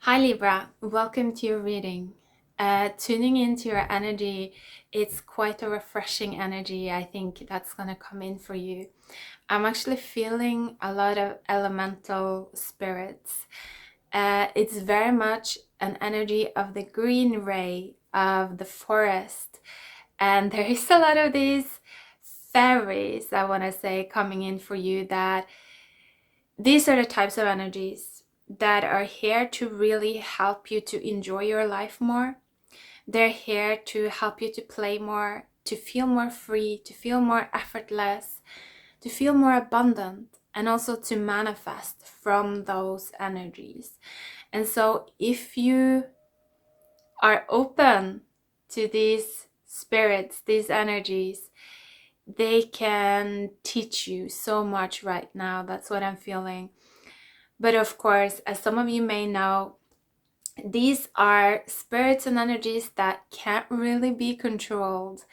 Hi Libra, welcome to your reading. Tuning into your energy, it's quite a refreshing energy. I think that's going to come in for you. I'm actually feeling a lot of elemental spirits. It's very much an energy of the green ray of the forest. And there is a lot of these fairies, I want to say, coming in for you, that these are the types of energies that are here to really help you to enjoy your life more. They're here to help you to play more, to feel more free, to feel more effortless, to feel more abundant, and also to manifest from those energies. And so if you are open to these spirits, these energies, they can teach you so much right now. That's what I'm feeling. But of course, as some of you may know, these are spirits and energies that can't really be controlled.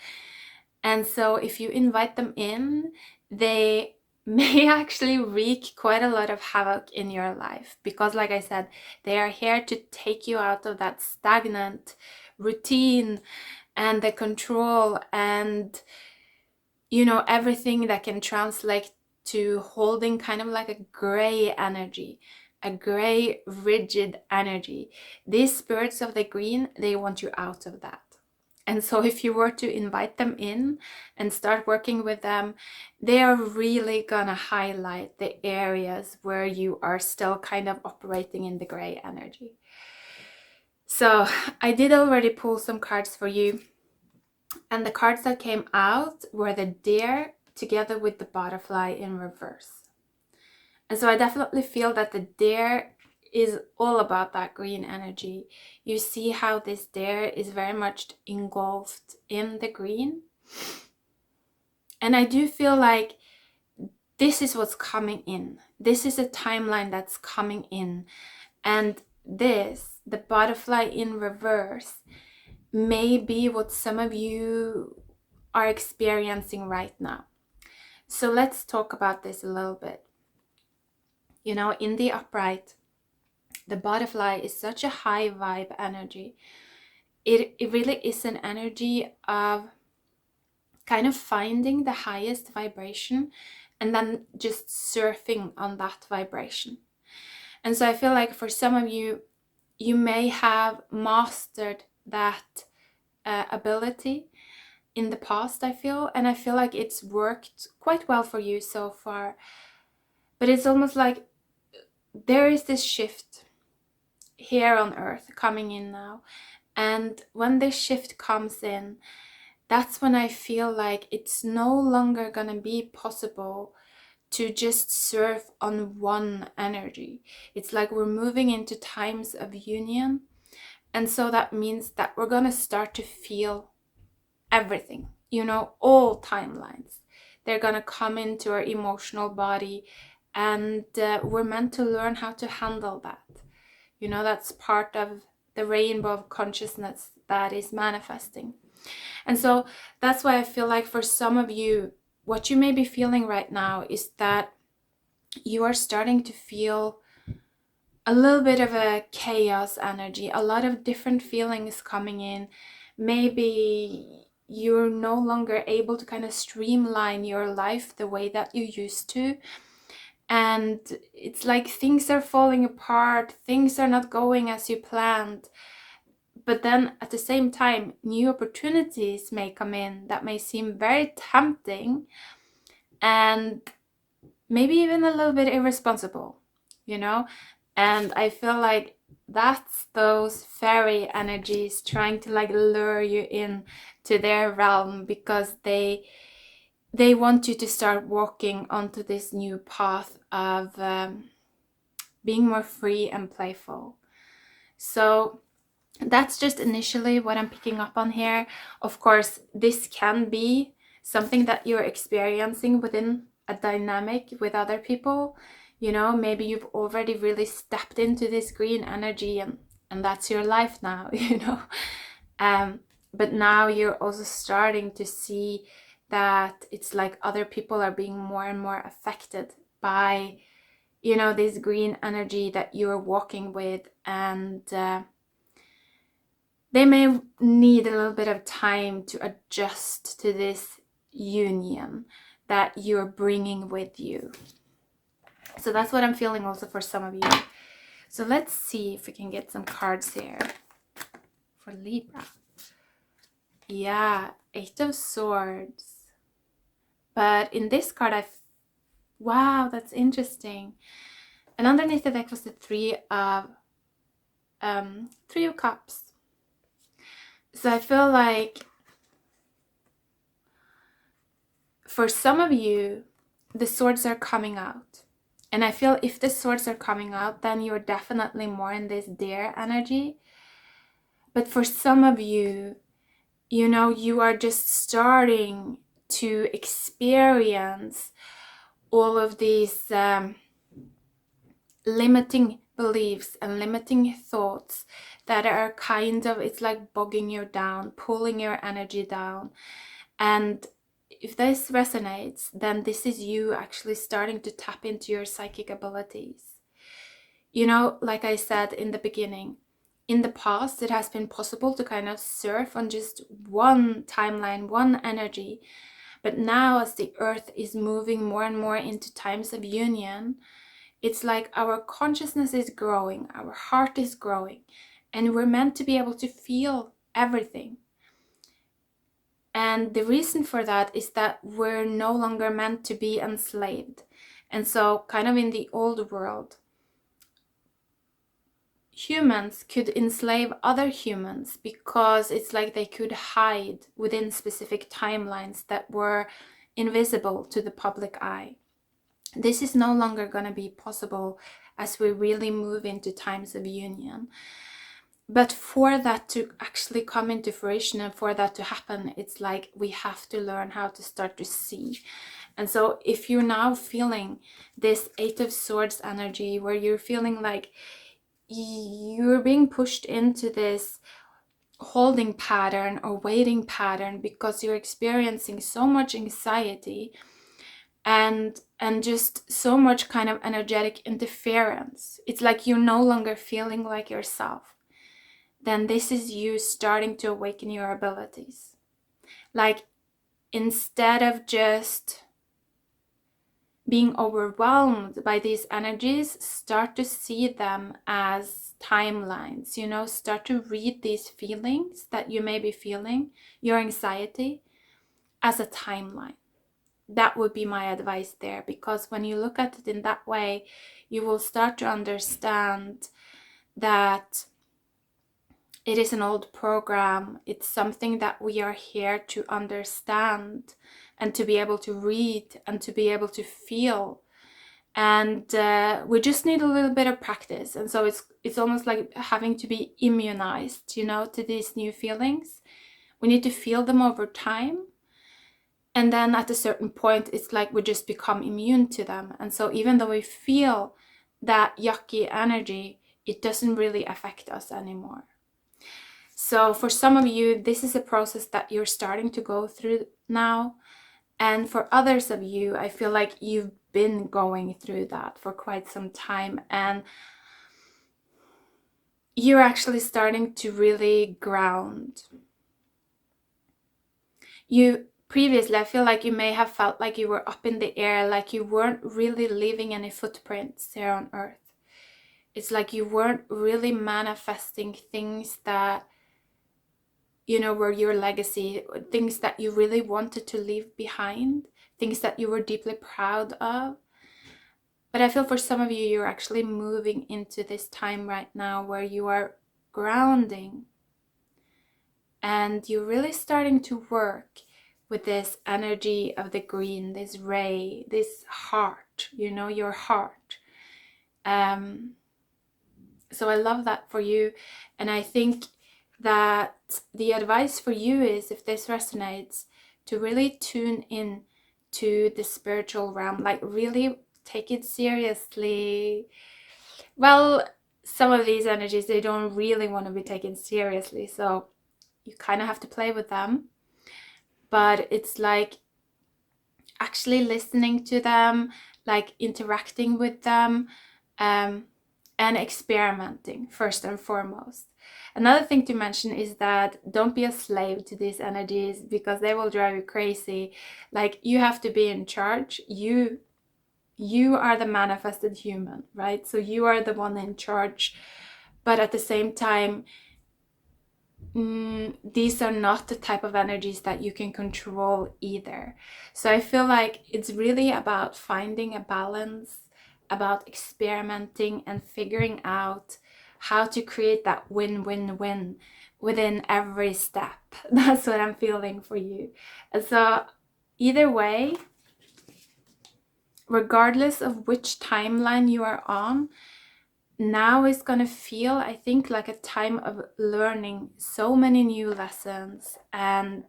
And so if you invite them in, they may actually wreak quite a lot of havoc in your life. Because like I said, they are here to take you out of that stagnant routine and the control and, everything that can translate to holding kind of like a gray energy, a gray, rigid energy. These spirits of the green, they want you out of that. And so if you were to invite them in and start working with them, they are really gonna highlight the areas where you are still kind of operating in the gray energy. So I did already pull some cards for you. And the cards that came out were the deer together with the butterfly in reverse. And so I definitely feel that the deer is all about that green energy. You see how this deer is very much engulfed in the green. And I do feel like this is what's coming in. This is a timeline that's coming in. And this, the butterfly in reverse, may be what some of you are experiencing right now. So let's talk about this a little bit. In the upright, the butterfly is such a high vibe energy. It really is an energy of kind of finding the highest vibration and then just surfing on that vibration. And so I feel like for some of you, you may have mastered that ability in the past, I feel, and I feel like it's worked quite well for you so far. But it's almost like there is this shift here on earth coming in now. And when this shift comes in, that's when I feel like it's no longer gonna be possible to just surf on one energy. It's like we're moving into times of union. And so that means that we're gonna start to feel everything, all timelines. They're gonna come into our emotional body, and we're meant to learn how to handle that. That's part of the rainbow of consciousness that is manifesting. And so that's why I feel like for some of you, what you may be feeling right now is that you are starting to feel a little bit of a chaos energy, a lot of different feelings coming in. Maybe you're no longer able to kind of streamline your life the way that you used to. And it's like things are falling apart, things are not going as you planned. But then at the same time, new opportunities may come in that may seem very tempting and maybe even a little bit irresponsible, And I feel like that's those fairy energies trying to like lure you in to their realm, because they want you to start walking onto this new path of being more free and playful. So that's just initially what I'm picking up on here. Of course, this can be something that you're experiencing within a dynamic with other people. Maybe you've already really stepped into this green energy and that's your life now, But now you're also starting to see that it's like other people are being more and more affected by you know, this green energy that you're walking with, and they may need a little bit of time to adjust to this union that you're bringing with you. So that's what I'm feeling also for some of you. So let's see if we can get some cards here for Libra. Yeah, 8 of Swords. But in this card, wow, that's interesting. And underneath the deck was the Three of Cups. So I feel like for some of you, the swords are coming out. And I feel if the swords are coming out, then you're definitely more in this Deer energy. But for some of you, you know, you are just starting to experience all of these limiting beliefs and limiting thoughts that are kind of, it's like bogging you down, pulling your energy down. And if this resonates, then this is you actually starting to tap into your psychic abilities. You know, like I said in the beginning, in the past, it has been possible to kind of surf on just one timeline, one energy. But now, as the earth is moving more and more into times of union, it's like our consciousness is growing, our heart is growing, and we're meant to be able to feel everything. And the reason for that is that we're no longer meant to be enslaved. And so, kind of in the old world, humans could enslave other humans because it's like they could hide within specific timelines that were invisible to the public eye. This is no longer going to be possible as we really move into times of union. But for that to actually come into fruition and for that to happen, it's like we have to learn how to start to see. And so if you're now feeling this 8 of Swords energy, where you're feeling like you're being pushed into this holding pattern or waiting pattern because you're experiencing so much anxiety and just so much kind of energetic interference, it's like you're no longer feeling like yourself, then this is you starting to awaken your abilities. Like, instead of just being overwhelmed by these energies, start to see them as timelines, you know, start to read these feelings that you may be feeling, your anxiety, as a timeline. That would be my advice there, because when you look at it in that way, you will start to understand that it is an old program. It's something that we are here to understand and to be able to read and to be able to feel. And we just need a little bit of practice. And so it's almost like having to be immunized, you know, to these new feelings. We need to feel them over time. And then at a certain point, it's like we just become immune to them. And so even though we feel that yucky energy, it doesn't really affect us anymore. So for some of you, this is a process that you're starting to go through now. And for others of you, I feel like you've been going through that for quite some time. And you're actually starting to really ground. Previously, I feel like you may have felt like you were up in the air, like you weren't really leaving any footprints here on earth. It's like you weren't really manifesting things that, you know, were your legacy, things that you really wanted to leave behind, things that you were deeply proud of. But I feel for some of you, you're actually moving into this time right now where you are grounding and you're really starting to work with this energy of the green, this ray, this heart, you know, your heart. So I love that for you. And I think that the advice for you is, if this resonates, to really tune in to the spiritual realm, like really take it seriously. Well, some of these energies, they don't really want to be taken seriously, so you kind of have to play with them. But it's like actually listening to them, like interacting with them, and experimenting first and foremost. Another thing to mention is that don't be a slave to these energies, because they will drive you crazy. Like, you have to be in charge. You are the manifested human, right? So you are the one in charge. But at the same time, these are not the type of energies that you can control either. So I feel like it's really about finding a balance, about experimenting and figuring out how to create that win-win-win within every step. That's what I'm feeling for you. And so either way, regardless of which timeline you are on, now is gonna feel, I think, like a time of learning so many new lessons, and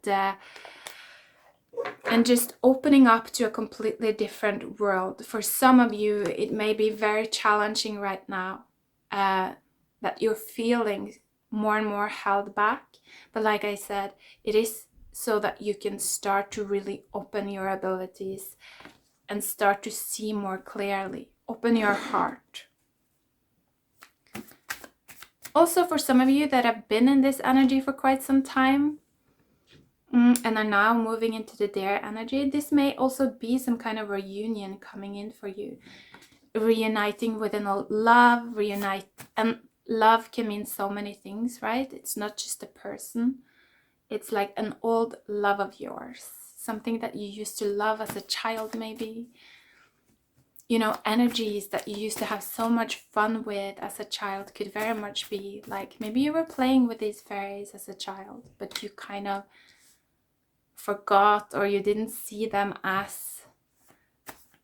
just opening up to a completely different world. For some of you, it may be very challenging right now, that you're feeling more and more held back. But like I said, it is so that you can start to really open your abilities and start to see more clearly. Open your heart. Also, for some of you that have been in this energy for quite some time, and are now moving into the dare energy, this may also be some kind of reunion coming in for you. Reuniting with an old love, and love can mean so many things, right? It's not just a person. It's like an old love of yours, something that you used to love as a child maybe. You know, energies that you used to have so much fun with as a child could very much be like, maybe you were playing with these fairies as a child, but you kind of forgot, or you didn't see them as,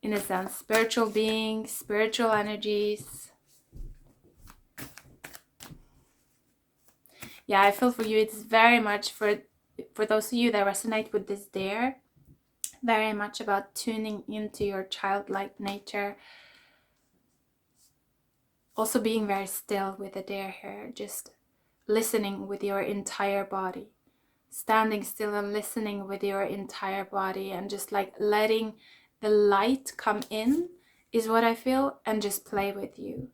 in a sense, spiritual beings, spiritual energies. Yeah, I feel for you, it's very much for those of you that resonate with this dare, very much about tuning into your childlike nature. Also being very still with the dare here, just listening with your entire body. Standing still and listening with your entire body, and just like letting the light come in is what I feel, and just play with you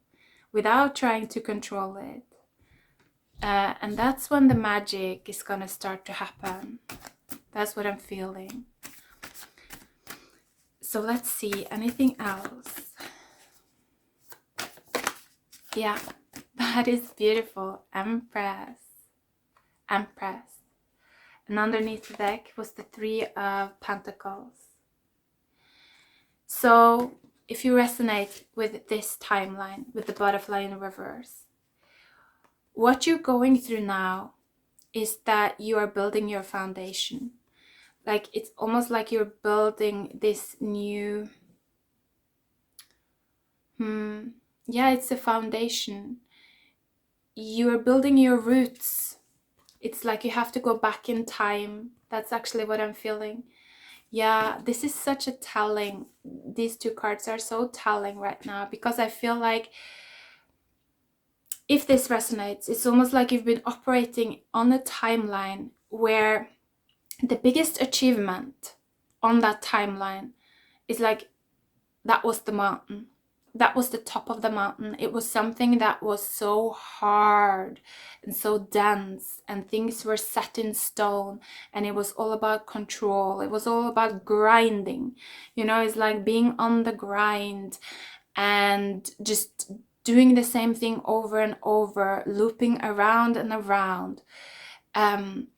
without trying to control it. And that's when the magic is gonna start to happen. That's what I'm feeling. So let's see, anything else? Yeah, that is beautiful. Empress. And underneath the deck was the 3 of Pentacles. So if you resonate with this timeline, with the butterfly in reverse, what you're going through now is that you are building your foundation. Like, it's almost like you're building this new, yeah, it's a foundation. You are building your roots. It's like you have to go back in time. That's actually what I'm feeling. Yeah, this is such a telling. These 2 cards are so telling right now, because I feel like if this resonates, it's almost like you've been operating on a timeline where the biggest achievement on that timeline is like, that was the mountain. That was the top of the mountain. It was something that was so hard and so dense, and things were set in stone, and it was all about control. It was all about grinding. You know, it's like being on the grind and just doing the same thing over and over, looping around and around. And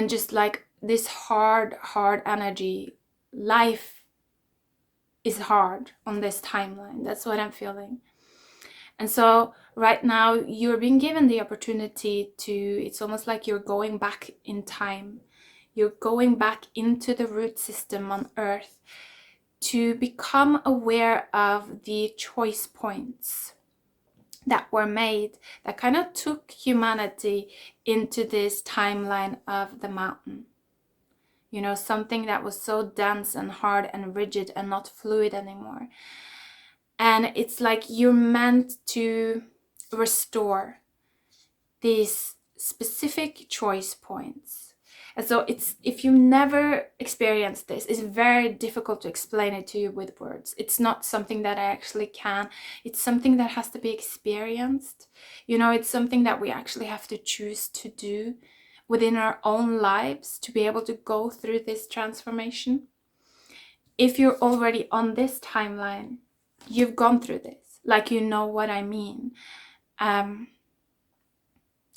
just like this hard energy. Life is hard on this timeline. That's what I'm feeling. And so right now you're being given the opportunity to, it's almost like you're going back in time. You're going back into the root system on Earth to become aware of the choice points that were made that kind of took humanity into this timeline of the mountain. You know, something that was so dense and hard and rigid and not fluid anymore. And it's like you're meant to restore these specific choice points. And so if you never experienced this, it's very difficult to explain it to you with words. It's not something that I actually can. It's something that has to be experienced. You know, it's something that we actually have to choose to do within our own lives to be able to go through this transformation. If you're already on this timeline, you've gone through this, like, you know what I mean.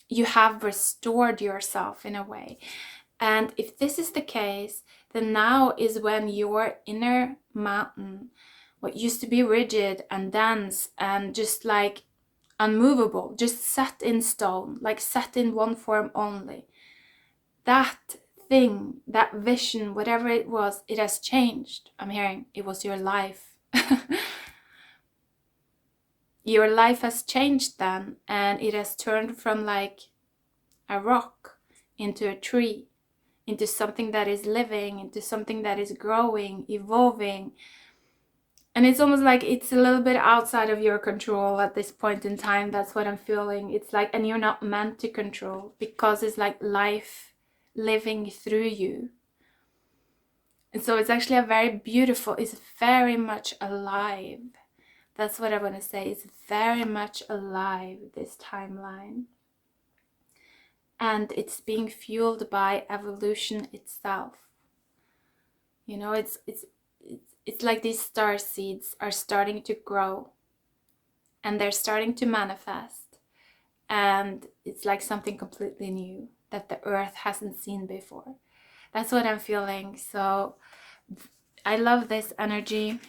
You have restored yourself in a way. And if this is the case, then now is when your inner mountain, what used to be rigid and dense and just like unmovable, just set in stone, like set in one form only, that thing, that vision, whatever it was, it has changed. I'm hearing it was your life. Your life has changed then, and it has turned from like a rock into a tree, into something that is living, into something that is growing, evolving. And it's almost like it's a little bit outside of your control at this point in time. That's what I'm feeling. It's like, and you're not meant to control, because it's like life living through you. And so it's actually a very beautiful, it's very much alive. That's what I want to say. It's very much alive, this timeline. And it's being fueled by evolution itself. You know, it's like these star seeds are starting to grow, and they're starting to manifest, and it's like something completely new that the earth hasn't seen before. That's what I'm feeling. So I love this energy,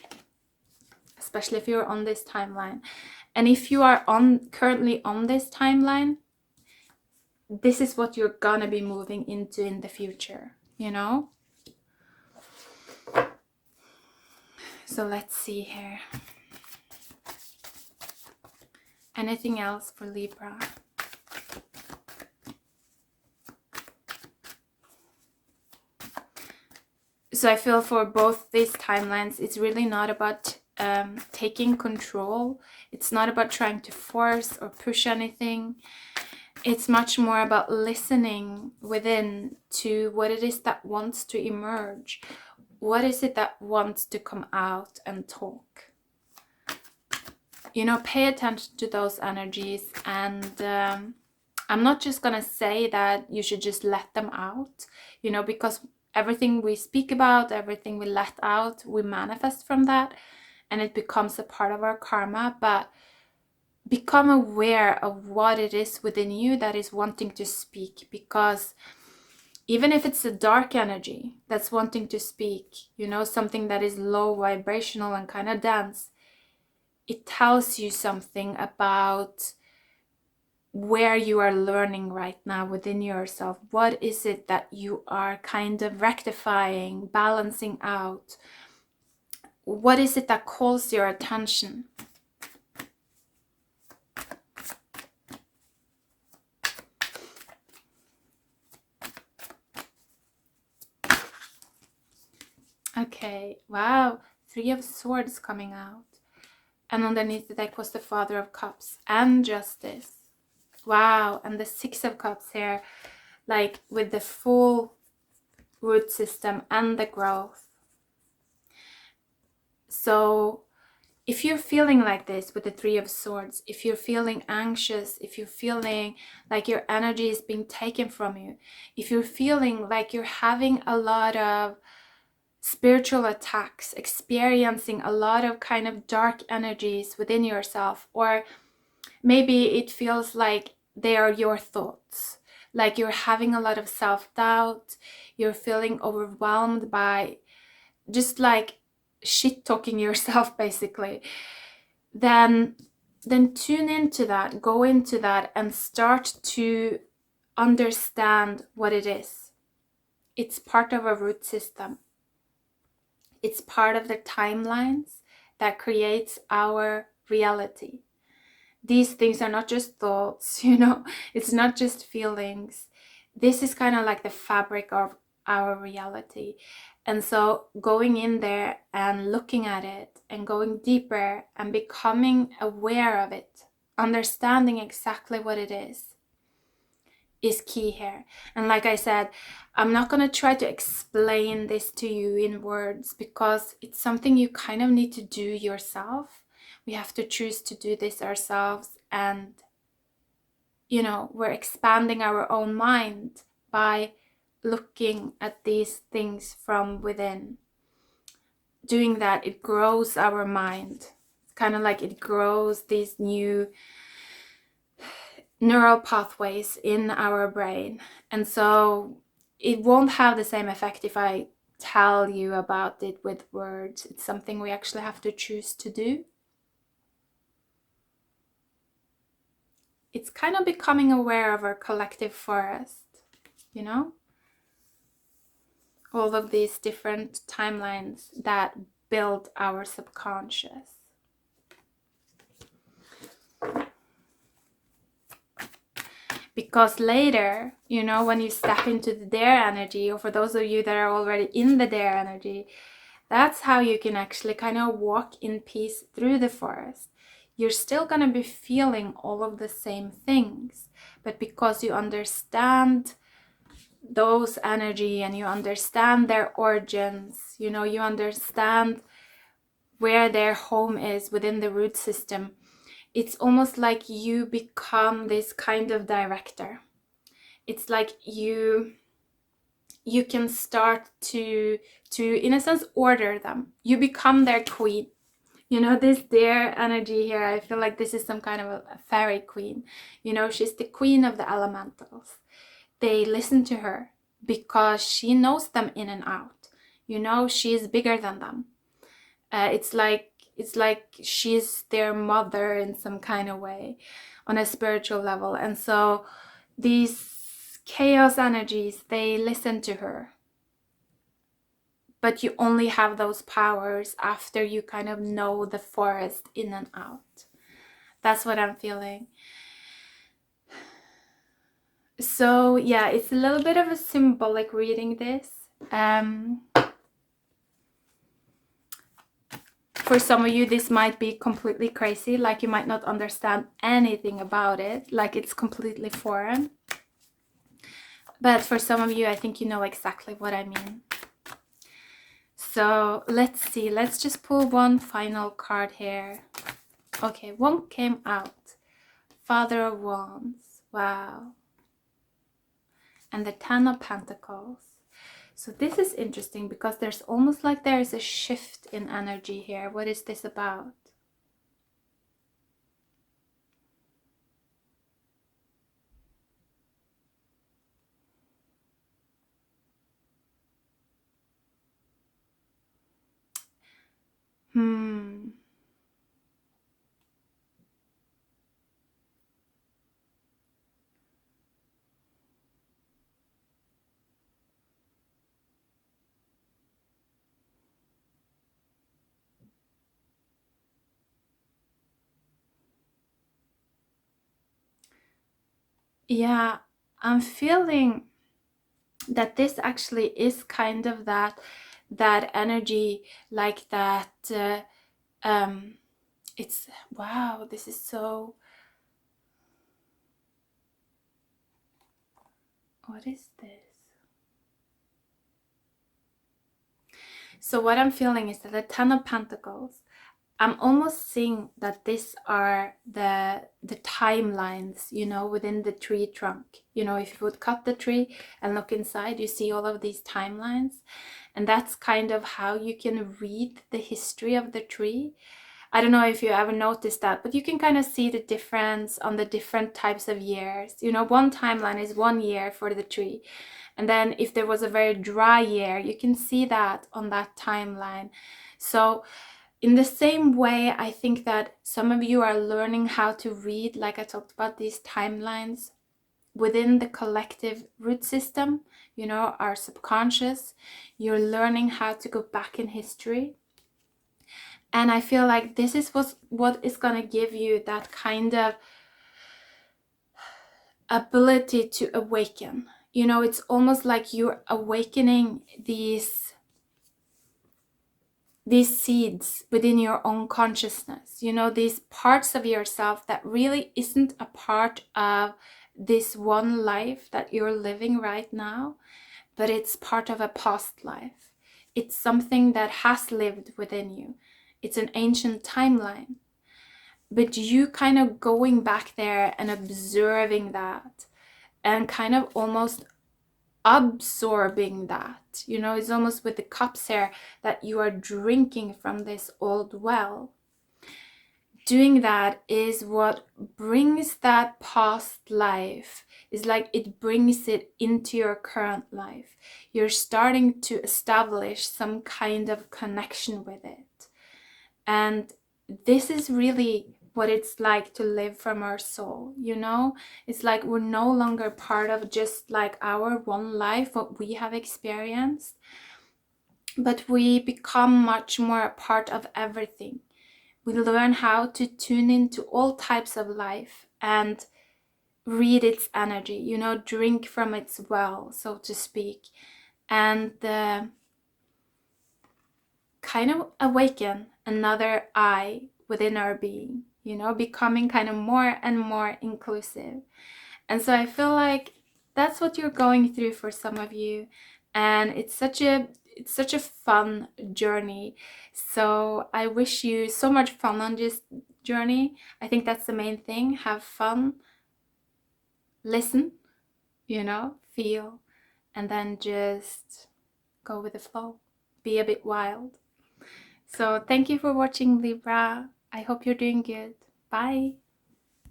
especially if you're on this timeline. And if you are currently on this timeline, this is what you're gonna be moving into in the future, you know? So let's see here. Anything else for Libra? So I feel for both these timelines, it's really not about taking control. It's not about trying to force or push anything. It's much more about listening within to what it is that wants to emerge. What is it that wants to come out and talk? You know, pay attention to those energies. And I'm not just gonna say that you should just let them out, you know, because everything we speak about, everything we let out, we manifest from that, and it becomes a part of our karma. But become aware of what it is within you that is wanting to speak, because even if it's a dark energy that's wanting to speak, you know, something that is low vibrational and kind of dense, it tells you something about where you are learning right now within yourself. What is it that you are kind of rectifying, balancing out? What is it that calls your attention? Okay, wow, 3 of Swords coming out. And underneath the deck was the Father of Cups and Justice. Wow, and the 6 of Cups here, like with the full root system and the growth. So if you're feeling like this with the 3 of Swords, if you're feeling anxious, if you're feeling like your energy is being taken from you, if you're feeling like you're having a lot of spiritual attacks, experiencing a lot of kind of dark energies within yourself, or maybe it feels like they are your thoughts, like you're having a lot of self-doubt, you're feeling overwhelmed by just like shit talking yourself basically, then tune into that, go into that, and start to understand what it is. It's part of a root system. It's part of the timelines that creates our reality. These things are not just thoughts, you know, it's not just feelings. This is kind of like the fabric of our reality. And so going in there and looking at it and going deeper and becoming aware of it, understanding exactly what it is is key here. And like I said, I'm not going to try to explain this to you in words, because it's something you kind of need to do yourself. We have to choose to do this ourselves, and you know, we're expanding our own mind by looking at these things from within. Doing that, it grows our mind. It's kind of like it grows these new neural pathways in our brain. And so it won't have the same effect if I tell you about it with words. It's something we actually have to choose to do. It's kind of becoming aware of our collective forest, you know? All of these different timelines that build our subconscious. Because later, you know, when you step into the dare energy, or for those of you that are already in the dare energy, that's how you can actually kind of walk in peace through the forest. You're still going to be feeling all of the same things, but because you understand those energy and you understand their origins, you know, you understand where their home is within the root system, it's almost like you become this kind of director. It's like you can start to in a sense order them. You become their queen. You know, this dare energy here, I feel like this is some kind of a fairy queen. You know, she's the queen of the elementals. They listen to her because she knows them in and out. You know, she's bigger than them. It's like she's their mother in some kind of way on a spiritual level. And so these chaos energies, they listen to her. But you only have those powers after you kind of know the forest in and out. That's what I'm feeling. So yeah, it's a little bit of a symbolic reading, this. For some of you, this might be completely crazy, like you might not understand anything about it, like it's completely foreign. But for some of you, I think you know exactly what I mean. So let's see, let's just pull one final card here. Okay, one came out. Father of Wands, wow. And the Ten of Pentacles. So this is interesting because there's almost like there is a shift in energy here. What is this about? Yeah, I'm feeling that this actually is kind of that energy, like that. It's wow. This is so. What is this? So what I'm feeling is that the Ten of Pentacles, I'm almost seeing that these are the timelines, you know, within the tree trunk. You know, if you would cut the tree and look inside, you see all of these timelines. And that's kind of how you can read the history of the tree. I don't know if you ever noticed that, but you can kind of see the difference on the different types of years. You know, one timeline is 1 year for the tree. And then if there was a very dry year, you can see that on that timeline. So in the same way, I think that some of you are learning how to read, like I talked about, these timelines within the collective root system, you know, our subconscious. You're learning how to go back in history. And I feel like this is what is going to give you that kind of ability to awaken. You know, it's almost like you're awakening these seeds within your own consciousness, you know, these parts of yourself that really isn't a part of this one life that you're living right now, but it's part of a past life. It's something that has lived within you. It's an ancient timeline. But you kind of going back there and observing that and kind of almost absorbing that. You know, it's almost with the cups here that you are drinking from this old well. Doing that is what brings that past life. It's like it brings it into your current life. You're starting to establish some kind of connection with it. And this is really what it's like to live from our soul, you know? It's like we're no longer part of just like our one life, what we have experienced, but we become much more a part of everything. We learn how to tune into all types of life and read its energy, you know, drink from its well, so to speak, and kind of awaken another I within our being, you know, becoming kind of more and more inclusive. And so I feel like that's what you're going through for some of you, and it's such a fun journey. So I wish you so much fun on this journey. I think that's the main thing. Have fun, listen, you know, feel, and then just go with the flow. Be a bit wild. So thank you for watching, Libra. I hope you're doing good. Bye.